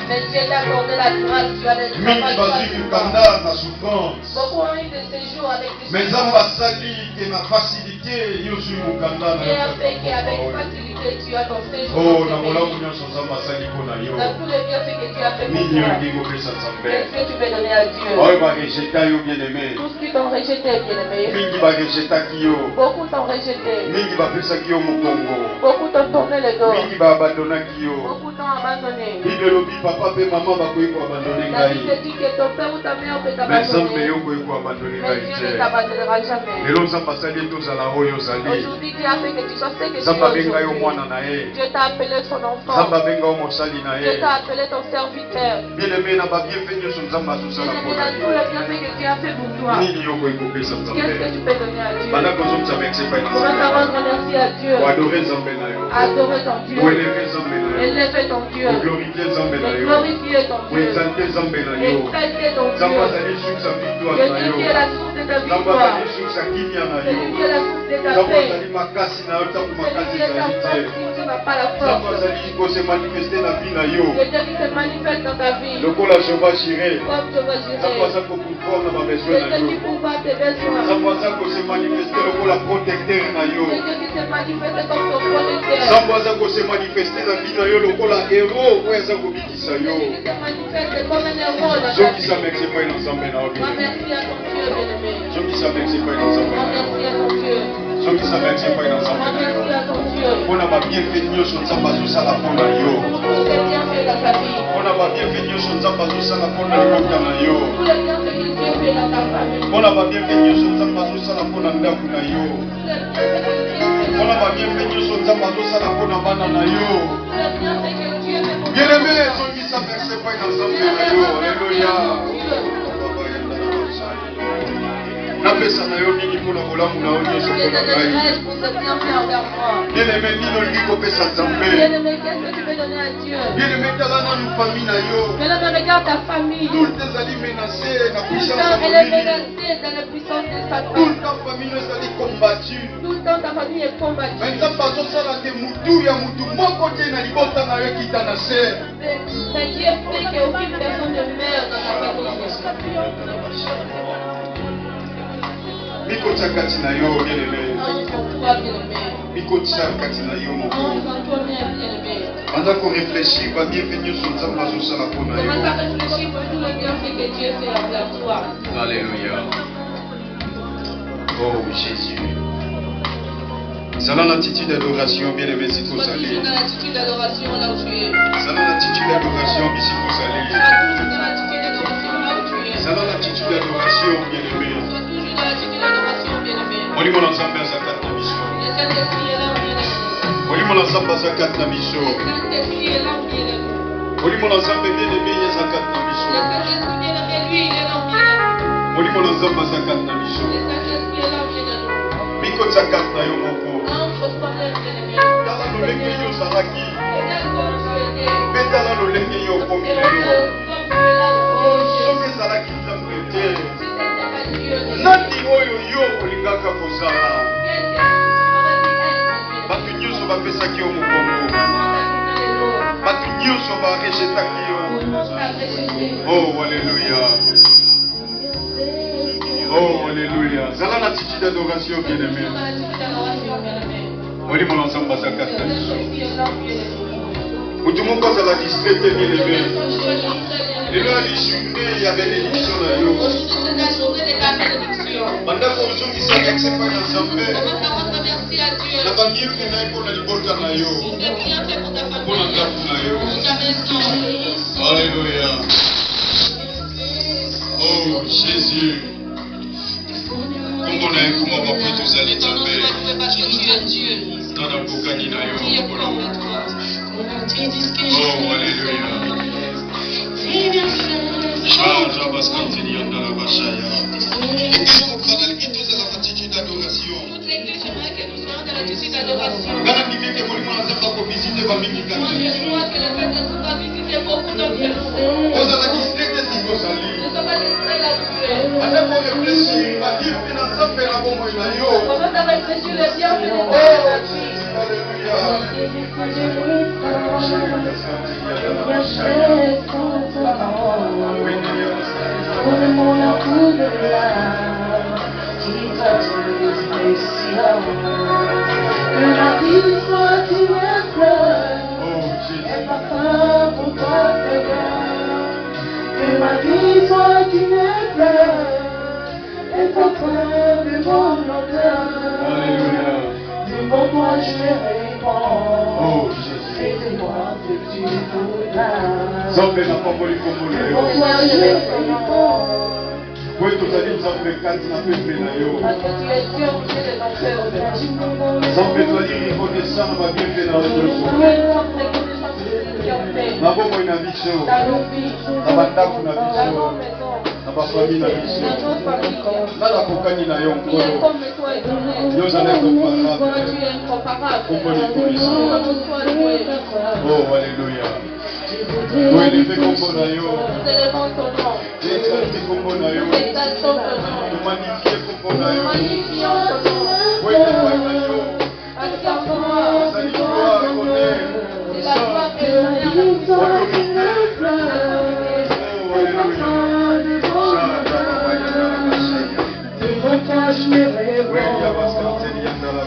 Mais Dieu t'a accordé la grâce, tu as des beaucoup ont eu des séjours avec des mais ça va sali que ma facilité yosu mukanda na Dieu a fait qu'avec facilité tu as ton séjour. Oh na molamu nyonso nzamba sali pona yo. Dans tous les bienfaits que tu as fait pour Nini toi. ndingo pesa nzambe. Qu'est-ce que tu peux donner à Dieu? Oh ba rejeta yo bien-aimé. Tout ce qui t'ont rejeté, bien-aimé. Mingi ba rejeta kiyo. Beaucoup t'ont rejeté. Mingi ba pesa kiyo mukongo. Beaucoup t'ont tourné le dos. Mingi ba abandona kiyo. Beaucoup t'ont abandonné. Bible lobi papa pe maman ba koyi ko abandonner La ngai. Bible dit que ton père ou ta mère peut Mais t'abandonner. nzambe yo koyi ko abandonner Mais ngai Dieu te. ne t'abandonnera jamais. Lelo nzamba sali tozala oyo ozali. Aujourd'hui, Dieu a fait que tu sois ce que tu es Nzamba benga yo aujourd'hui. mwana na ye. Dieu t'a appelé son enfant. Nzamba benga yo mosali na Dieu ye. t'a appelé ton serviteur. Bien-aimé na ba bienfait nyonso nzamba azosala Bien-aimé, pona dans tous yo. les bienfaits que Dieu a fait pour toi, Nini yo koyi kopesa qu'est-ce que nzambe. tu peux donner à Dieu? Banda kozomisa mekise pa Comment na rendre merci à Dieu? adore nzambe na yo. Adorer ton Dieu. Élever nzambe na yo. Élever ton Dieu. Glorifier nzambe na Et yo. glorifier ton Dieu. Exalter nzambe na yo. Exalter ton Nzambe Dieu. azali source ya victoire Que na Dieu yo. qui est la source de ta Nzambe victoire. azali source ya kimia na C'est yo. lui qui est la source de ta Nzambe paix. azali makasi na yo ntango C'est lui makasi qui est ta ezali force te. si tu n'as pas la Nzambe force. azali kose manifeste na vie na yo. C'est Dieu qui se manifeste dans ta vie. Lokola Jehova Jireh. Comme je veux Nzambe dire. aza kopouvoir na babesoin C'est na Dieu yo. qui pourvoit tes besoins. Nzambe aza kose manifeste lokola protecteur na yo. C'est Dieu qui se manifeste comme ton protecteur. Nzambe aza kose manifeste na vie na yo lokola héros oyo aza kobikisa C'est yo. Dieu qui se manifeste comme un héros dans ta Zongisa vie. merci epai na nzambe na yo Moi, bien-aimé. merci à ton Dieu, bien-aimé. Zongisa merci epai na nzambe Moi, na yo. merci à ton Dieu. Zongisa merci epai na Moi, nzambe na merci yo. à ton Dieu. Mpona babienfait nyonso nzambe azosala mpona yo. Pour tout ce bien fait dans ta vie. Mpona babienfait nyonso nzambe azosala mpona libota na yo. Tous les bienfaits que Dieu fait dans ta famille. Mpona babienfait nyonso nzambe azosala mpona ndako na yo. Tous les bienfaits que Dieu fait dans Mpona ta famille. babienfait nyonso nzambe azosala mpona bana na yo. Tous les bienfaits que Dieu fait pour Bien-aimé, zongisa merci epai na nzambe na yo. Alléluia. napesa na yo nini mpona bolamu na yo nyonso Je te mpona ngai. dégrège pour ce bienfait envers moi. Bien-aimé, nini olingi kopesa nzambe. Bien-aimé, qu'est-ce que tu peux donner à Dieu? Bien-aimé, tala nanu famille na yo. Bien-aimé, regarde ta famille. Tout ezali menacé na Tout le puissance temps, ya elle est molili. menacée dans la puissance de Tout Satan. le temps famille ezali combattu. Tout le temps, ta famille est combattue. Mais nzambe azosala te mutu ya mutu moko te na libota na yo ekita na se. Mais Dieu fait qu'aucune personne ne meurt dans ta famille. Mikotia kati na yo bien-aimé. Entre en toi, bien-aimé. Mikotia kati na yo moko. Entre en toi, bien-aimé. Banda koreflechir babienfait nyonso nzambe azosala mpona yo. Commence à réfléchir pour tout le bienfait que Dieu fait envers toi. Alléluia. Oh Jésus. Zala l'attitude d'adoration, bien-aimé, si vous Sois allez. toujours dans l'attitude d'adoration là où tu es. Zala l'attitude d'adoration, si vous allez. Sois toujours dans l'attitude d'adoration là où tu es. Zala l'attitude d'adoration, bien-aimé. Sois toujours dans l'attitude d'adoration, bien-aimé. Molimo na nzambe aza kati na biso. Le Saint-Esprit est là, bien-aimé. Molimo na nzambe aza kati na biso. Le Saint-Esprit est là, bien-aimé. Molimo na nzambe bien-aimé aza kati na Le biso. Saint-Esprit, bien-aimé, lui, il est là, bien-aimé. Molimo na nzambe aza kati na biso. Le Saint-Esprit est là, bien-aimé. Mikotia kati na yo moko. Entre toi-même, bien-aimé. Tala lolenge yo ozalaki. Regarde comme tu étais. Mpe tala lolenge yo okomi Et lelo. regarde comme tu es là aujourd'hui. Soki ezalaki nzambe te. Si c'était pas Dieu, Nani oyo yo olingaka kozala. quel que tu m'aurais dit être, Bato nyonso bapesaki yo mokongo. Bato nyonso barejetaki yo. Oh, alléluia. Oh, alléluia. Zala l'attitude d'adoration, bien-aimé. Molimo na nzambe aza kati na biso. Mutu moko azala distraite, bien-aimé. Lelo alishunde ya bénédiction na yo. Bandako ozongisa merci epai na nzambe. Na bamiembe na ye mpo na libota na yo. Mpo na ndako na yo. Alléluia. Oh, Jésus. Kombo na ye kuma bapo tozali nzambe. Tana bokani na yo mokolo. Oh, alléluia. Change abaskantini yandala bashaya. Église kokanaliki tozala attitude d'adoration. Ngana ndimike molimo na nzambe akovisite bamingi kati. Ozala distraite si kozali. Atako réfléchir badir mpe na nzambe na bomoi na yo. Commence à réfléchir le bienfait de Oh, Dieu. Alléluia. dit, toi tu es plein. Oh Jésus. Et ma femme pour toi Seigneur. Tu m'as dit, toi tu es plein. Et ton frère de mon odeur. Alléluia. Devant toi je réponds. Oh Jésus. Et dis-moi ce que tu voudras. Nzambe na pamboli kombo na Devant yo. toi je réponds. Po tozali nzambe kati na pembe na yo. Parce que tu es Dieu au milieu de nos pères. Nzambe tozali reconnaissant na babienfe na nyonso. Nous sommes reconnaissants de ce que tu as fait. Na bomoi na biso. Dans nos vies, Na bandako na dans biso. nos maisons, Na bafamille na biso. dans nos familles. Nga nakokani na yo Qui est nkolo. comme toi éternel. Yo ozali Toi incomparable. tu es incomparable. Kombo likomisa. Comme toi loué. Oh alléluia. Toelefe kombo na yo. Nous élevons ton nom. Exalté kombo na yo. Nous exaltons ton nom. Magnifié kombo na Nous yo. magnifions ton nom. Wewe na yo. Parce qu'en toi, Ozali gloire, honneur, c'est la gloire puissance. et l'honneur. Oh alléluia. Devant toi je me réponds.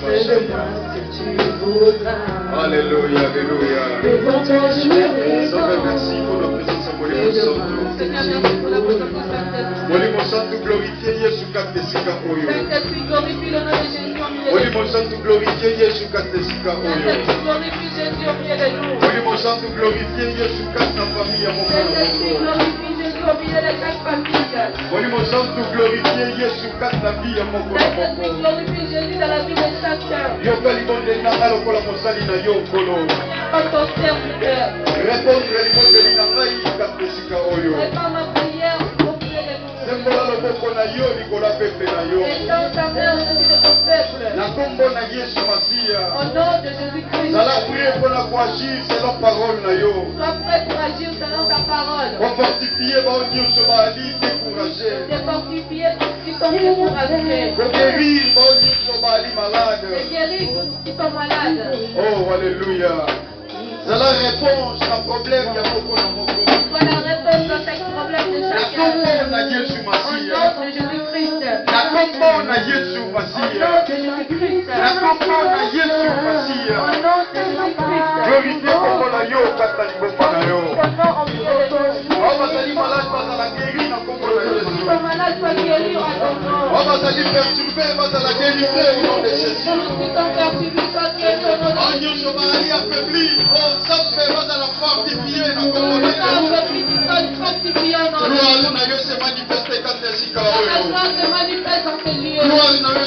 C'est le moi ce que tu voudras. Alléluia, alléluia. Devant toi je me Seigneur, réponds. merci pour la présence de Molimo Santo. Seigneur, merci pour la présence de Saint-Esprit. Molimo Santo, glorifié Yesu Katesika Oyo. Saint-Esprit, glorifie le nom de Jésus au milieu de nous. Molimo Santo, glorifié Yesu Katesika Oyo. Saint-Esprit, glorifie Jésus au milieu de nous. Molimo Santo, glorifié Yesu Kata famille ya Mokolo Saint-Esprit, Moko. glorifie Jésus au milieu des quatre familles. Molimo Santo, glorifié Yesu Kata vie ya Mokolo Saint-Esprit, Moko. glorifie Jésus dans la vie de chacun. Yoka libonde nanga lokola mosali na yo nkolo. Par ton serviteur. Répondre libondeli na ngai Katesika Oyo. Réponds ma prière au milieu de nous. Sembola loboko na yo likola pepe na yo. Étends ta main au-dessus de ton peuple. Na kombo na Yesu Masiya. Au nom de Jésus-Christ. Zala prier mpona koagir selon parole na yo. Sois prêt pour agir selon ta parole. Kofortifie bao nyonso baali découragé. De fortifier tous qui sont découragés. Koguérir bao nyonso baali malade. De guérir tous qui sont malades. Oh alléluia. Zala réponse na problème ya moko na moko. Sois la réponse à chaque problème de Na chacun. kombo na Yesu Au Masiya. nom de Jésus-Christ. Na kombo na Yesu Au Masiya. nom de Jésus-Christ. Na kombo na Yesu Masiya. Au nom de Jésus-Christ. Glorifie kombo na yo kata liboma na yo. Ton nom au milieu de nous. Bao bazali malade bazala guéri na kombo na Tous qui Yesu. sont malades soient guéris à ton nom. Bao bazali perturbé bazala délivré au nom de Jésus. Tous qui sont perturbés soient guéris au nom de Bao Jésus. nyonso baali affaibli. Oh Nzambe bazala fortifié na kombo na Tous Yesu. qui sont fortifiés au nom de Jésus. Gloire na yo se manifeste kata esika La oyo. grâce se manifeste en ces lieux. Gloire na yo